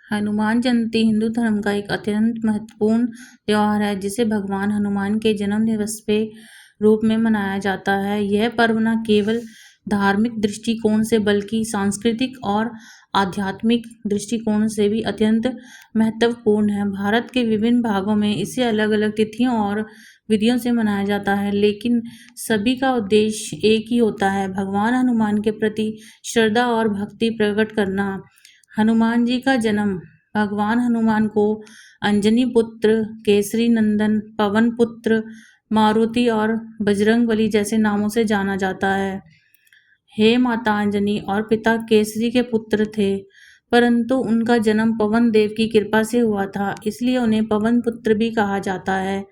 हनुमान जयंती हिंदू धर्म का एक अत्यंत महत्वपूर्ण त्योहार है जिसे भगवान हनुमान के जन्म दिवस के रूप में मनाया जाता है। यह पर्व न केवल धार्मिक दृष्टिकोण से बल्कि सांस्कृतिक और आध्यात्मिक दृष्टिकोण से भी अत्यंत महत्वपूर्ण है। भारत के विभिन्न भागों में इसे अलग अलग तिथियों और विधियों से मनाया जाता है, लेकिन सभी का उद्देश्य एक ही होता है, भगवान हनुमान के प्रति श्रद्धा और भक्ति प्रकट करना। हनुमान जी का जन्म। भगवान हनुमान को अंजनी पुत्र, केसरी नंदन, पवन पुत्र, मारुति और बजरंगबली जैसे नामों से जाना जाता है। हे माता अंजनी और पिता केसरी के पुत्र थे, परंतु उनका जन्म पवन देव की कृपा से हुआ था, इसलिए उन्हें पवन पुत्र भी कहा जाता है।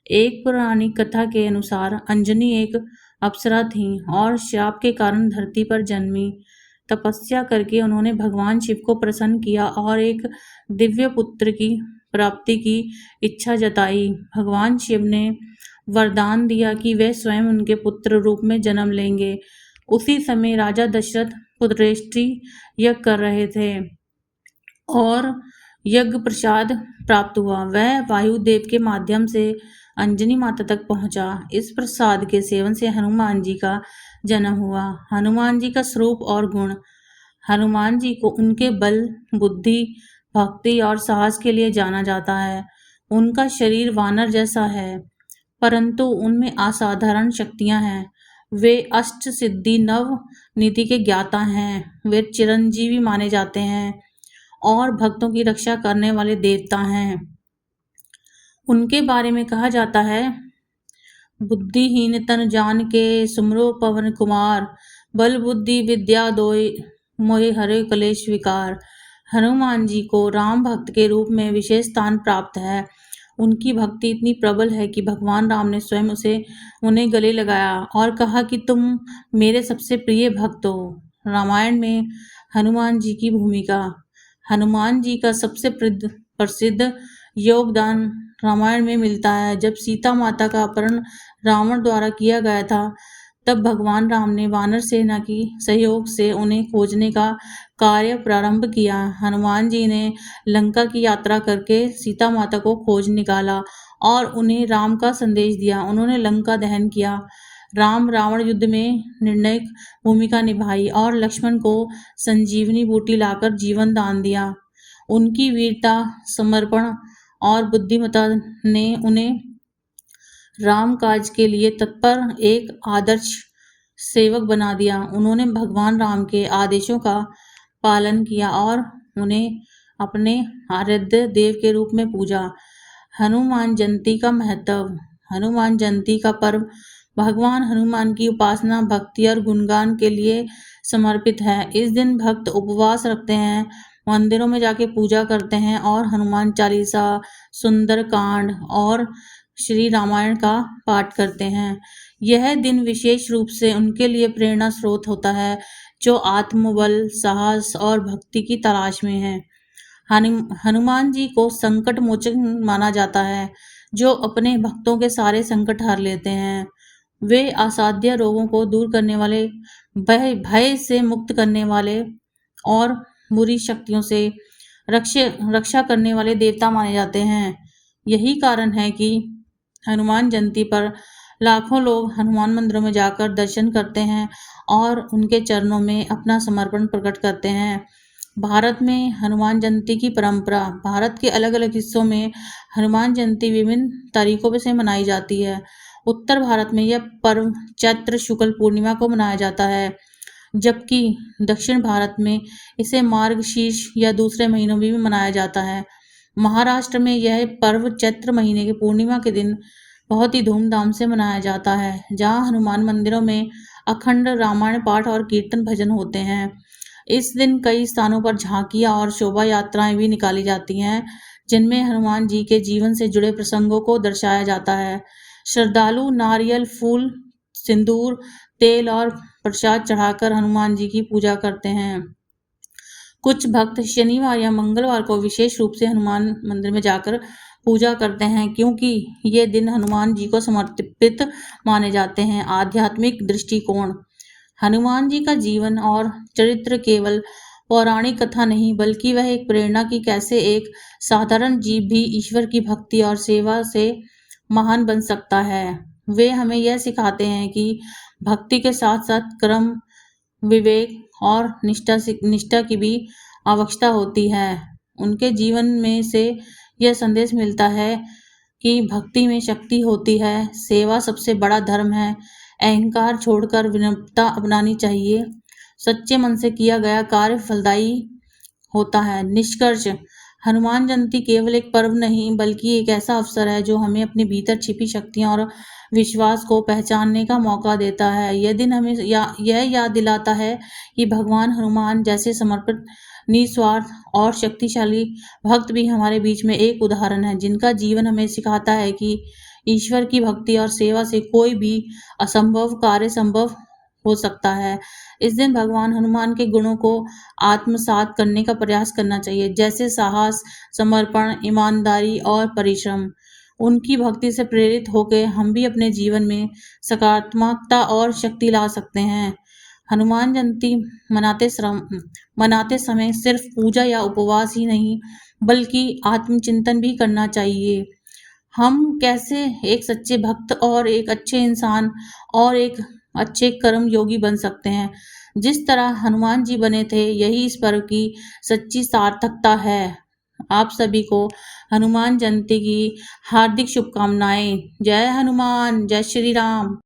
एक पौराणिक कथा के अनुसार अंजनी एक अप्सरा थीं और शाप के कारण धरती पर जन्मी। तपस्या करके उन्होंने भगवान शिव को प्रसन्न किया और एक दिव्य पुत्र की प्राप्ति की इच्छा जताई। भगवान शिव ने वरदान दिया कि वे स्वयं उनके पुत्र रूप में जन्म लेंगे। उसी समय राजा दशरथ पुत्रेष्टि यज्ञ कर रहे थे और यज्ञ प्रसाद प्राप्त हुआ। वह वायुदेव के माध्यम से अंजनी माता तक पहुंचा। इस प्रसाद के सेवन से हनुमान जी का जन्म हुआ। हनुमान जी का स्वरूप और गुण। हनुमान जी को उनके बल, बुद्धि, भक्ति और साहस के लिए जाना जाता है। उनका शरीर वानर जैसा है, परंतु उनमें असाधारण शक्तियां हैं। वे अष्ट सिद्धि नव नीति के ज्ञाता हैं। वे चिरंजीवी माने जाते हैं और भक्तों की रक्षा करने वाले देवता हैं। उनके बारे में कहा जाता है, बुद्धिहीन तन जान के सुमरो पवन कुमार, बल बुद्धि विद्या दोय मोहि हरे कलेश विकार। हनुमान जी को राम भक्त के रूप में विशेष स्थान प्राप्त है। उनकी भक्ति इतनी प्रबल है कि भगवान राम ने स्वयं उन्हें गले लगाया और कहा कि तुम मेरे सबसे प्रिय भक्त हो। रामायण में हनुमान जी की भूमिका। हनुमान जी का सबसे प्रसिद्ध योगदान रामायण में मिलता है। जब सीता माता का अपहरण रावण द्वारा किया गया था, तब भगवान राम ने वानर सेना की सहयोग से उन्हें खोजने का कार्य प्रारंभ किया। हनुमान जी ने लंका की यात्रा करके सीता माता को खोज निकाला और उन्हें राम का संदेश दिया। उन्होंने लंका दहन किया। राम रावण युद्ध में निर्णायक भूमिका निभाई और लक्ष्मण को संजीवनी बूटी लाकर जीवन दान दिया। उनकी वीरता, समर्पण और बुद्धिमत्ता ने उन्हें राम काज के लिए तत्पर एक आदर्श सेवक बना दिया। उन्होंने भगवान राम के आदेशों का पालन किया और उन्हें अपने आराध्य देव के रूप में पूजा। हनुमान जयंती का महत्व। हनुमान जयंती का पर्व भगवान हनुमान की उपासना, भक्ति और गुणगान के लिए समर्पित है। इस दिन भक्त उपवास रखते हैं, मंदिरों में जाके पूजा करते हैं और हनुमान चालीसा, सुंदर कांड और श्री रामायण का पाठ करते हैं। यह दिन विशेष रूप से उनके लिए प्रेरणा स्रोत होता है जो आत्मबल, साहस और भक्ति की तलाश में है। हनुमान जी को संकट मोचन माना जाता है, जो अपने भक्तों के सारे संकट हर लेते हैं। वे असाध्य रोगों को दूर करने वाले, भय से मुक्त करने वाले और बुरी शक्तियों से रक्षा करने वाले देवता माने जाते हैं। यही कारण है कि हनुमान जयंती पर लाखों लोग हनुमान मंदिरों में जाकर दर्शन करते हैं और उनके चरणों में अपना समर्पण प्रकट करते हैं। भारत में हनुमान जयंती की परंपरा। भारत के अलग अलग हिस्सों में हनुमान जयंती विभिन्न तारीखों से मनाई जाती है। उत्तर भारत में यह पर्व चैत्र शुक्ल पूर्णिमा को मनाया जाता है, जबकि दक्षिण भारत में इसे मार्गशीर्ष या दूसरे महीनों में भी मनाया जाता है। महाराष्ट्र में यह पर्व चैत्र महीने की पूर्णिमा के दिन बहुत ही धूमधाम से मनाया जाता है, जहां हनुमान मंदिरों में अखंड रामायण पाठ और कीर्तन भजन होते हैं। इस दिन कई स्थानों पर झांकियां और शोभा यात्राएं भी निकाली जाती हैं, जिनमें हनुमान जी के जीवन से जुड़े प्रसंगों को दर्शाया जाता है। श्रद्धालु नारियल, फूल, सिंदूर, तेल और प्रसाद चढ़ाकर हनुमान जी की पूजा करते हैं। कुछ भक्त शनिवार या मंगलवार को विशेष रूप से हनुमान मंदिर में जाकर पूजा करते हैं, क्योंकि ये दिन हनुमान जी को समर्पित माने जाते हैं। आध्यात्मिक दृष्टिकोण। हनुमान जी का जीवन और चरित्र केवल पौराणिक कथा नहीं, बल्कि वह एक प्रेरणा की कैसे एक साधारण जीव भी ईश्वर की भक्ति और सेवा से महान बन सकता है। वे हमें यह सिखाते हैं कि भक्ति के साथ साथ कर्म, विवेक और निष्ठा की भी आवश्यकता होती है। उनके जीवन में से यह संदेश मिलता है कि भक्ति में शक्ति होती है, सेवा सबसे बड़ा धर्म है, अहंकार छोड़कर विनम्रता अपनानी चाहिए, सच्चे मन से किया गया कार्य फलदायी होता है। निष्कर्ष, हनुमान जयंती केवल एक पर्व नहीं, बल्कि एक ऐसा अवसर है जो हमें अपने भीतर छिपी शक्तियां और विश्वास को पहचानने का मौका देता है। यह दिन हमें यह याद दिलाता है कि भगवान हनुमान जैसे समर्पित, निस्वार्थ और शक्तिशाली भक्त भी हमारे बीच में एक उदाहरण है, जिनका जीवन हमें सिखाता है कि ईश्वर की भक्ति और सेवा से कोई भी असंभव कार्य संभव हो सकता है। इस दिन भगवान हनुमान के गुणों को आत्मसात करने का प्रयास करना चाहिए, जैसे साहस, समर्पण, ईमानदारी और परिश्रम। उनकी भक्ति से प्रेरित होकर हम भी अपने जीवन में सकारात्मकता और शक्ति ला सकते हैं। हनुमान जयंती मनाते समय सिर्फ पूजा या उपवास ही नहीं, बल्कि आत्मचिंतन भी करना चाहिए। हम कैसे एक सच्चे भक्त और एक अच्छे इंसान और एक अच्छे कर्म योगी बन सकते हैं, जिस तरह हनुमान जी बने थे। यही इस पर्व की सच्ची सार्थकता है। आप सभी को हनुमान जयंती की हार्दिक शुभकामनाएं। जय हनुमान, जय श्री राम।